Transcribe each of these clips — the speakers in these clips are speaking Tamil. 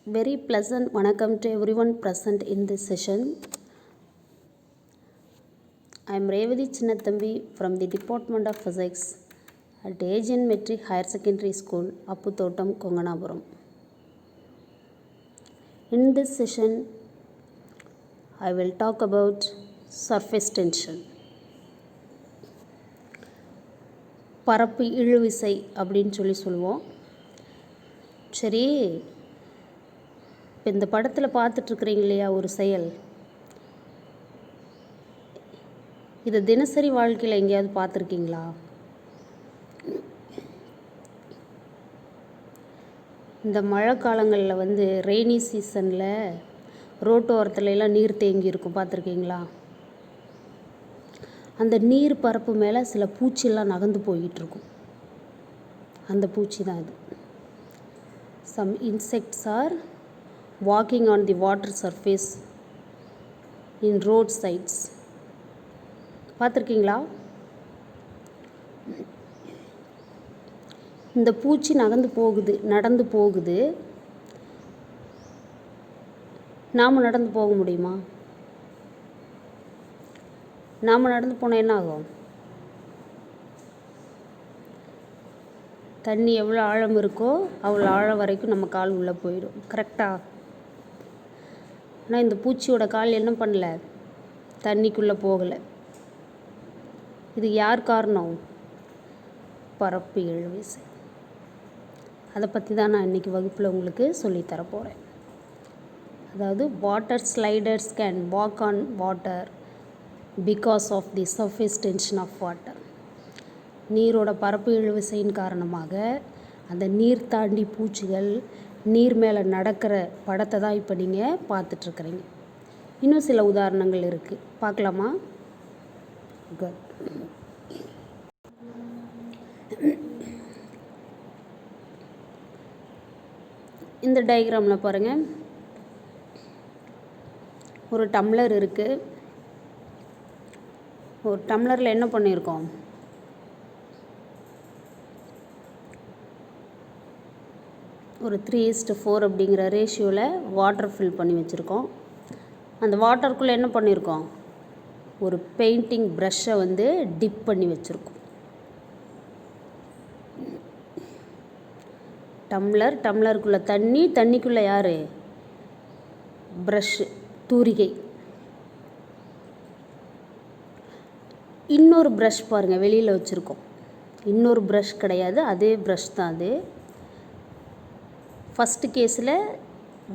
Very pleasant vanakkam to everyone present in this session. I am Revathi Chinnathambi from the Department of Physics at Asian Metric Higher Secondary School, Apputhotam, Konganapuram. In this session, I will talk about surface tension. பரப்பு இழுவிசை அப்படின்னு சொல்லுவோம். சரி, இப்போ இந்த படத்தில் பார்த்துட்ருக்குறீங்க இல்லையா ஒரு செயல், இதை தினசரி வாழ்க்கையில் எங்கேயாவது பார்த்துருக்கீங்களா? இந்த மழை காலங்களில் ரெய்னி சீசனில் ரோட்டோரத்துலலாம் நீர் தேங்கி இருக்கும், பார்த்துருக்கீங்களா? அந்த நீர் பரப்பு மேலே சில பூச்சியெல்லாம் நகர்ந்து போயிட்டுருக்கும். அந்த பூச்சி தான் இது. Some insects are walking on the water surface in road sides. பார்த்துருக்கீங்களா? இந்த பூச்சி நடந்து போகுது. நாம் நடந்து போக முடியுமா? நாம் நடந்து போனால் என்ன ஆகும்? தண்ணி எவ்வளோ ஆழம் இருக்கோ அவ்வளோ ஆழம் வரைக்கும் நம்ம கால் உள்ளே போயிடும், கரெக்டாக? ஆனால் இந்த பூச்சியோட கால் என்ன பண்ணல, தண்ணிக்குள்ளே போகலை. இது யார் காரணம்? பரப்பு இழுவிசை. அதை பற்றி தான் நான் இன்றைக்கி வகுப்பில் உங்களுக்கு சொல்லித்தரப்போகிறேன். அதாவது water sliders can walk on water because of the surface tension of water. நீரோட பரப்பு இழுவிசையின் காரணமாக அந்த நீர் தாண்டி பூச்சிகள் நீர் மேலே நடக்கிற படத்தை தான் இப்போ நீங்கள் பார்த்துட்ருக்குறீங்க. இன்னும் சில உதாரணங்கள் இருக்குது, பார்க்கலாமா? குட். இந்த டயக்ராமில் பாருங்கள், ஒரு டம்ளர் இருக்குது. ஒரு டம்ளரில் என்ன பண்ணியிருக்கோம்? ஒரு 3:4 அப்படிங்கிற ரேஷியோவில் வாட்டர் ஃபில் பண்ணி வச்சுருக்கோம். அந்த வாட்டருக்குள்ளே என்ன பண்ணியிருக்கோம்? ஒரு பெயிண்டிங் ப்ரஷ்ஷை டிப் பண்ணி வச்சுருக்கோம். டம்ளருக்குள்ளே தண்ணிக்குள்ளே யார்? ப்ரஷ்ஷு, தூரிகை. இன்னொரு ப்ரஷ் பாருங்கள், வெளியில் வச்சுருக்கோம். இன்னொரு ப்ரஷ் கிடையாது, அதே ப்ரஷ் தான் அது. ஃபஸ்ட்டு கேஸில்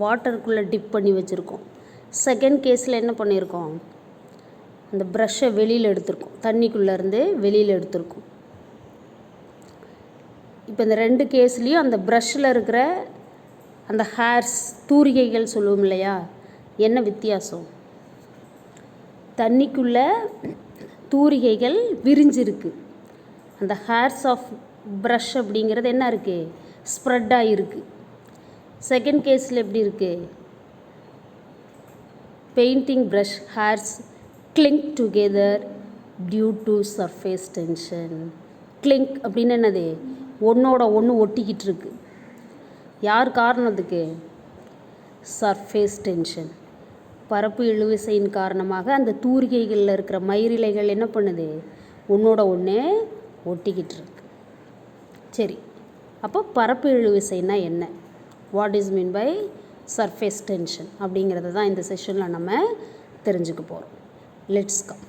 வாட்டருக்குள்ளே டிப் பண்ணி வச்சுருக்கோம். செகண்ட் கேஸில் என்ன பண்ணியிருக்கோம்? அந்த ப்ரஷ்ஷை வெளியில் எடுத்துருக்கோம், தண்ணிக்குள்ளேருந்து வெளியில் எடுத்துருக்கோம். இப்போ இந்த ரெண்டு கேஸ்லேயும் அந்த ப்ரஷ்ஷில் இருக்கிற அந்த ஹேர்ஸ், தூரிகைகள் சொல்லுவோம் இல்லையா, என்ன வித்தியாசம்? தண்ணிக்குள்ளே தூரிகைகள் விரிஞ்சிருக்கு. அந்த ஹேர்ஸ் ஆஃப் ப்ரஷ் அப்படிங்கிறது என்ன இருக்குது? ஸ்ப்ரெட்டாக இருக்குது. செகண்ட் கேஸில் எப்படி இருக்குது? Painting brush hairs cling together due to surface tension. Cling அப்படின்னு என்னது? ஒன்றோட ஒன்று ஒட்டிக்கிட்டு இருக்கு. யார் காரணத்துக்கு? Surface tension. பரப்பு இழுவிசையின் காரணமாக அந்த தூரிகைகளில் இருக்கிற மயிரிலைகள் என்ன பண்ணுது? ஒன்றோட ஒன்று ஒட்டிக்கிட்டு இருக்கு. சரி, அப்போ பரப்பு இழுவிசைன்னா என்ன? What is mean by surface tension அப்படிங்கிறத தான் இந்த செஷனில் நம்ம தெரிஞ்சுக்க போகிறோம். Let's come.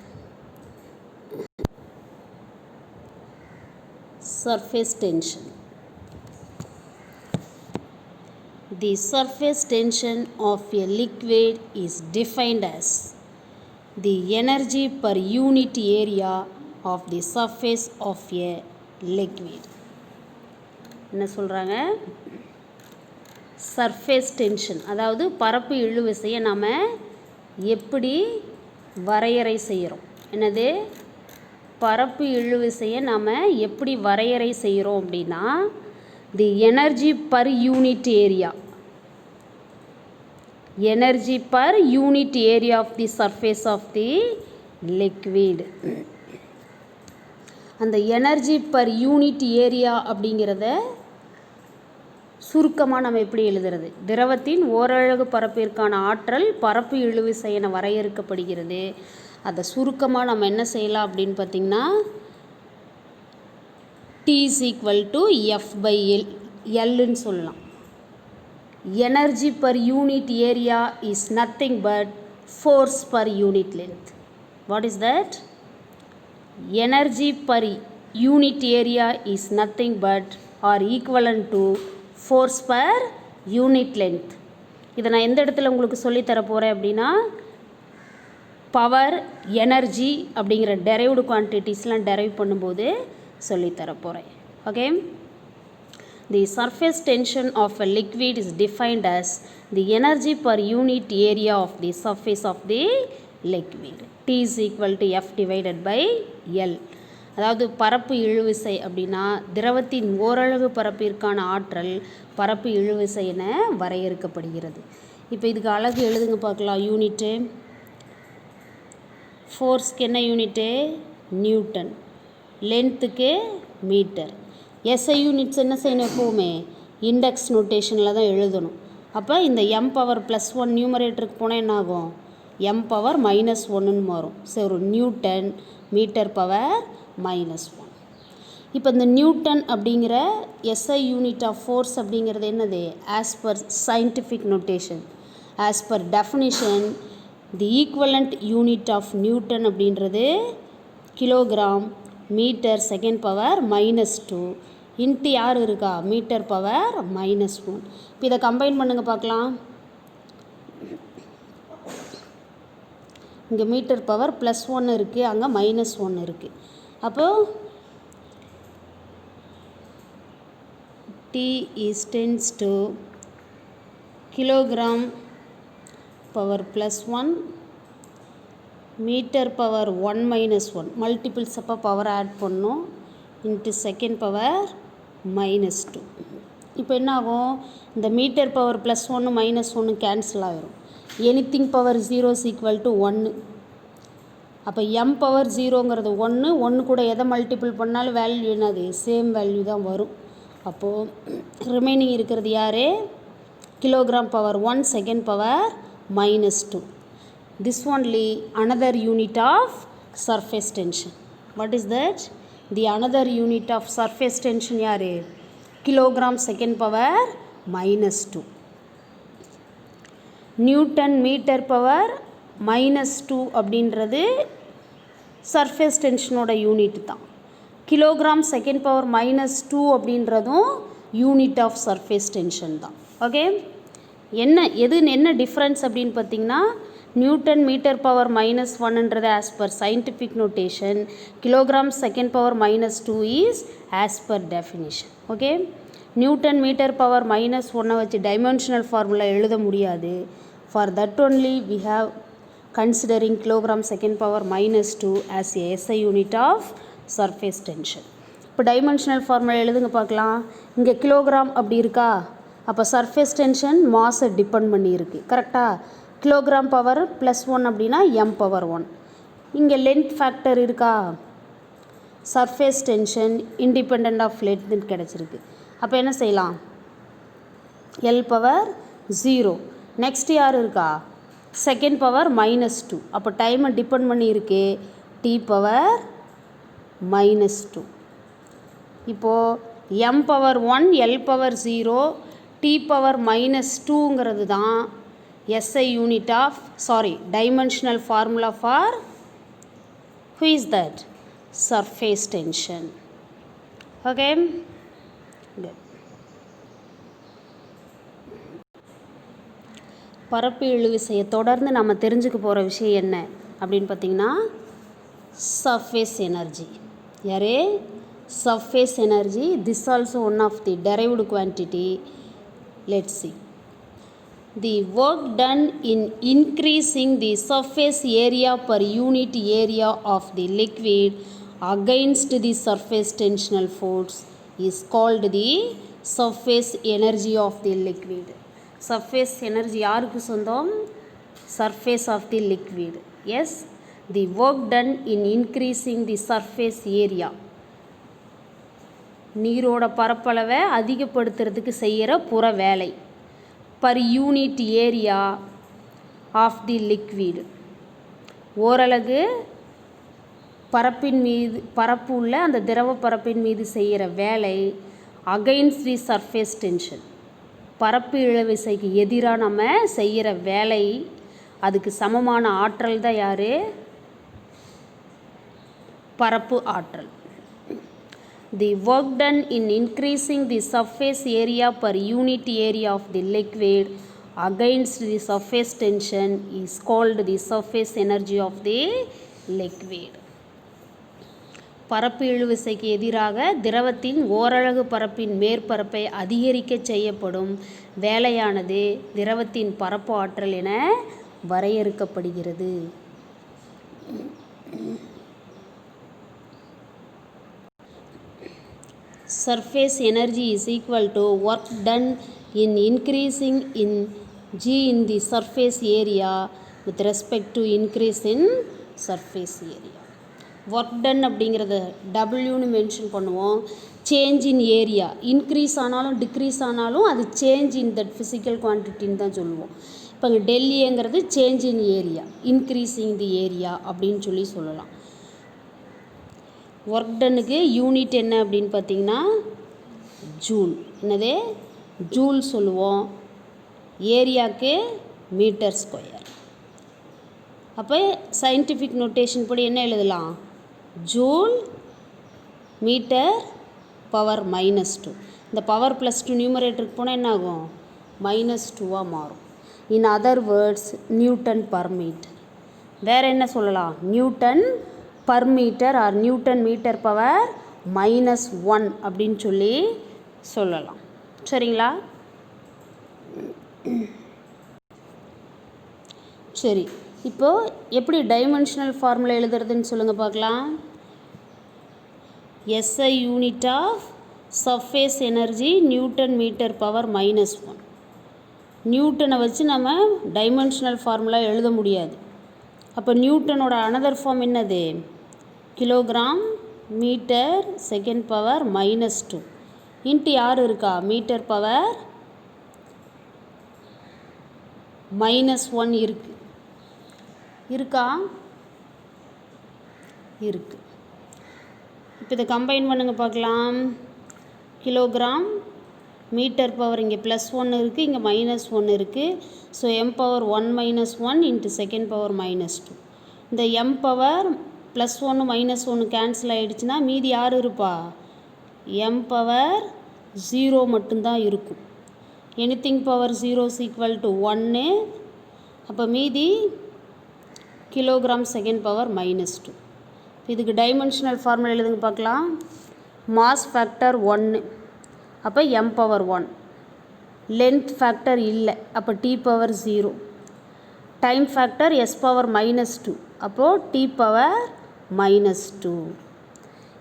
Surface tension. The surface tension of a liquid is defined as the energy per unit area of the surface of a liquid. என்ன சொல்கிறாங்க? சர்ஃபேஸ் டென்ஷன், அதாவது பரப்பு இழுவிசையை நாம் எப்படி வரையறை செய்கிறோம்? என்னது? பரப்பு இழுவிசையை நாம் எப்படி வரையறை செய்கிறோம் அப்படின்னா, the energy per unit area, energy per unit area of the surface of the liquid. அந்த எனர்ஜி பர் யூனிட் ஏரியா அப்படிங்கிறத சுருக்கமாக நம்ம எப்படி எழுதுறது? திரவத்தின் ஓரலகு பரப்பிற்கான ஆற்றல் பரப்பு இழுவிசை என வரையறுக்கப்படுகிறது. அதை சுருக்கமாக நம்ம என்ன செய்யலாம் அப்படின்னு பார்த்திங்கன்னா, T = F/L Lன்னு சொல்லலாம். Energy per unit area is nothing but force per unit length. What is that? Energy per unit area is nothing but or equivalent to force per unit length. இதை நான் எந்த இடத்துல உங்களுக்கு சொல்லித்தர போகிறேன் அப்படின்னா, பவர், எனர்ஜி அப்படிங்கிற டெரைவ்டு குவான்டிட்டிஸ்லாம் டெரைவ் பண்ணும்போது சொல்லித்தர போகிறேன். Okay. The surface tension of a liquid is defined as the energy per unit area of the surface of the liquid. T = F/L. அதாவது பரப்பு இழுவிசை அப்படின்னா திரவத்தின் ஓரலகு பரப்பிற்கான ஆற்றல் பரப்பு இழுவிசை என வரையறுக்கப்படுகிறது. இப்போ இதுக்கு அலகு எழுதுங்க பார்க்கலாம். யூனிட்டு ஃபோர்ஸ்க்கு என்ன யூனிட்டு? நியூட்டன். லென்த்துக்கு மீட்டர். எஸ்ஐ யூனிட்ஸ் என்ன செய்யணும்? எப்போவுமே இண்டெக்ஸ் நோட்டேஷனில் தான் எழுதணும். அப்போ இந்த m⁻+1 நியூமரேட்டருக்கு போனால் என்ன ஆகும்? m⁻−1ன்னு மாறும். சரி, ஒரு நியூட்டன் மீட்டர்⁻−1. இப்போ இந்த நியூட்டன் அப்படிங்கிற எஸ்ஐ யூனிட் ஆஃப் ஃபோர்ஸ் அப்படிங்கிறது என்னது? As per scientific notation, as per definition, the equivalent unit of newton அப்படின்றது கிலோகிராம் மீட்டர் (2) இன்ட்டு யார் இருக்கா? மீட்டர்⁻−1. இப்போ இதை கம்பைன் பண்ணுங்கள் பார்க்கலாம். இங்கே மீட்டர்⁻+1 இருக்குது, அங்கே -1 இருக்குது. அப்போது T tends to kilogram /+1 மீட்டர்⁻1 multiples அப்போ பவர் ஆட் பண்ணோம் இன்ட்டு செகண்ட்⁻−2. இப்போ என்ன ஆகும்? இந்த மீட்டர்⁻+1 -1 கேன்சல் ஆகிரும். Anything power 0 = 1. அப்போ m⁻0ங்கிறது 1 கூட எதை மல்டிபிள் பண்ணாலும் வேல்யூ என்னது? சேம் வேல்யூ தான் வரும். அப்போது ரிமைனிங் இருக்கிறது யார்? kg/1 second⁻−2. This only another unit of surface tension. What is that? The another unit of surface tension யார்? kg second⁻−2. நியூட்டன் மீட்டர்⁻−2 அப்படின்றது சர்ஃபேஸ் டென்ஷனோட யூனிட் தான். கிலோகிராம் செகண்ட்⁻−2 அப்படின்றதும் யூனிட் ஆஃப் சர்ஃபேஸ் டென்ஷன் தான். ஓகே. என்ன டிஃப்ரென்ஸ் அப்படின்னு பார்த்தீங்கன்னா, நியூட்டன் மீட்டர்⁻−1ன்றது as per scientific notation, kilogram second is as per definition. Okay. Newton metre வச்சு டைமென்ஷனல் ஃபார்முலா எழுத முடியாது. For that only we have considering kilogram second as a SI unit of surface tension. இப்போ டைமென்ஷனல் ஃபார்முலா எழுதுங்க பார்க்கலாம். இங்கே கிலோகிராம் அப்படி இருக்கா? அப்போ சர்ஃபேஸ் டென்ஷன் மாஸை டிபெண்ட் பண்ணியிருக்கு. கரெக்டாக? kg/+1 அப்படின்னா m⁻1. இங்கே லென்த் ஃபேக்டர் இருக்கா? சர்ஃபேஸ் டென்ஷன் இண்டிபெண்ட் ஆஃப் லென்த்னு கிடச்சிருக்கு. அப்போ என்ன செய்யலாம்? L⁻0. நெக்ஸ்ட் யார் இருக்கா? செகண்ட்⁻−2. அப்போ டைமை டிபெண்ட் பண்ணியிருக்கு. T⁻−2. இப்போது m⁻1 L⁻0 T⁻−2ங்கிறது தான் SI unit of dimensional formula for who is that? Surface tension. Okay. Good. பரப்பு இழுவிசையை தொடர்ந்து நம்ம தெரிஞ்சுக்க போகிற விஷயம் என்ன அப்படின்னு பார்த்தீங்கன்னா, சர்ஃபேஸ் எனர்ஜி. யாரே? Surface energy. This also one of the derived quantity. Let's see. The work done in increasing the surface area per unit area of the liquid against the surface tensional force is called the surface energy of the liquid. Surface energy யாருக்கு சொந்தம்? Surface of the liquid. Yes, the work done in increasing the surface area நீரோட பரப்பளவை அதிகப்படுத்துறதுக்கு செய்கிற புற வேலை. Per unit area of the liquid. ஓரலகு பரப்பு உள்ள அந்த திரவ பரப்பின் மீது செய்கிற வேலை அகைன்ஸ்ட் தி சர்ஃபேஸ் டென்ஷன். பரப்பு இழுவிசைக்கு எதிராக நம்ம செய்கிற வேலை, அதுக்கு சமமான ஆற்றல் தான் யார்? பரப்பு ஆற்றல். The work done in increasing the surface area per unit area of the liquid against the surface tension is called the surface energy of the liquid. பரப்பு இழுவிசைக்கு எதிராக திரவத்தின் ஓரலகு பரப்பின் மேற்பரப்பை அதிகரிக்க செய்யப்படும் வேலையானது திரவத்தின் பரப்பு ஆற்றல் என வரையறுக்கப்படுகிறது. Surface energy is equal to work done in increasing in G in the surface area with respect to increase in surface area. Work done அப்படிங்கிறத டபிள்யூன்னு மென்ஷன் பண்ணுவோம். சேஞ்ச் இன் ஏரியா இன்க்ரீஸ் ஆனாலும் டிக்ரீஸ் ஆனாலும் அது சேஞ்ச் இன் தட் ஃபிசிக்கல் குவான்டிட்டின்னு தான் சொல்லுவோம். இப்போ இங்கே டெல்லிங்கிறது change in area, increasing the area அப்படின்னு சொல்லலாம். ஒர்க் டன்னுக்கு யூனிட் என்ன அப்படின்னு பார்த்தீங்கன்னா ஜூல். என்னது? ஜூல் சொல்லுவோம். ஏரியாவுக்கு மீட்டர் ஸ்கொயர். அப்போ சயின்டிஃபிக் நோட்டேஷன் படி என்ன எழுதலாம்? Joule metre power -2. இந்த பவர் +2 நியூமரேட்டருக்கு போனால் என்ன ஆகும்? -2 மாறும். In other words newton per metre. வேறு என்ன சொல்லலாம்? Newton per metre or newton metre power -1 அப்படின்னு சொல்லலாம். சரிங்களா? சரி, இப்போது எப்படி டைமென்ஷனல் ஃபார்முலா எழுதுறதுன்னு சொல்லுங்கள் பார்க்கலாம். SI unit of surface energy newton metre power -1. நியூட்டனை வச்சு நம்ம டைமென்ஷனல் ஃபார்முலா எழுத முடியாது. அப்போ நியூட்டனோட அனதர் ஃபார்ம் என்னது? Kilogram metre second power -2 into யார் இருக்கா? மீட்டர் பவர் -1 இருக்கா? இருக்கு. இப்போ இதை கம்பைன் பண்ணுங்க பார்க்கலாம். கிலோகிராம் மீட்டர் பவர் இங்கே +1 இருக்குது, இங்கே -1 இருக்குது. So m power 1 -1 into second power -2. இந்த m பவர் +1 -1 கேன்சல் ஆகிடுச்சுன்னா மீதி யார் இருப்பா? m பவர் 0 மட்டும்தான் இருக்கும். Anything power 0 is equal to 1. அப்போ மீதி கிலோகிராம் செகண்ட் பவர் -2. இதுக்கு டைமென்ஷனல் ஃபார்முலா எழுதுங்க பார்க்கலாம். மாஸ் ஃபேக்டர் 1, அப்போ m பவர் 1. லென்த் ஃபேக்டர் இல்லை, அப்போ t power 0. Time factor s power -2, அப்போது t பவர் -2.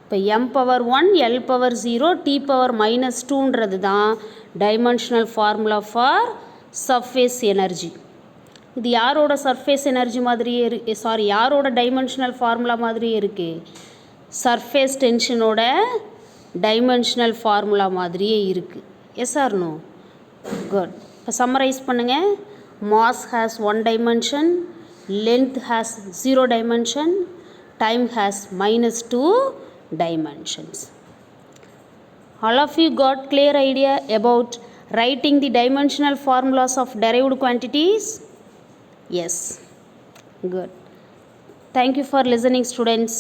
இப்போ m power 1, l power 0, t power -2ன்றது தான் dimensional formula for surface energy. இது யாரோட சர்ஃபேஸ் எனர்ஜி மாதிரியே யாரோட டைமென்ஷனல் ஃபார்முலா மாதிரியே இருக்குது? சர்ஃபேஸ் டென்ஷனோட டைமென்ஷனல் ஃபார்முலா மாதிரியே இருக்குது. Yes or no? குட். இப்போ சம்மரைஸ் பண்ணுங்கள். Mass has 1 dimension, length has 0 dimension, time has -2 dimensions. All of you got clear idea about writing the dimensional formulas of derived quantities? Yes. Good. Thank you for listening, students.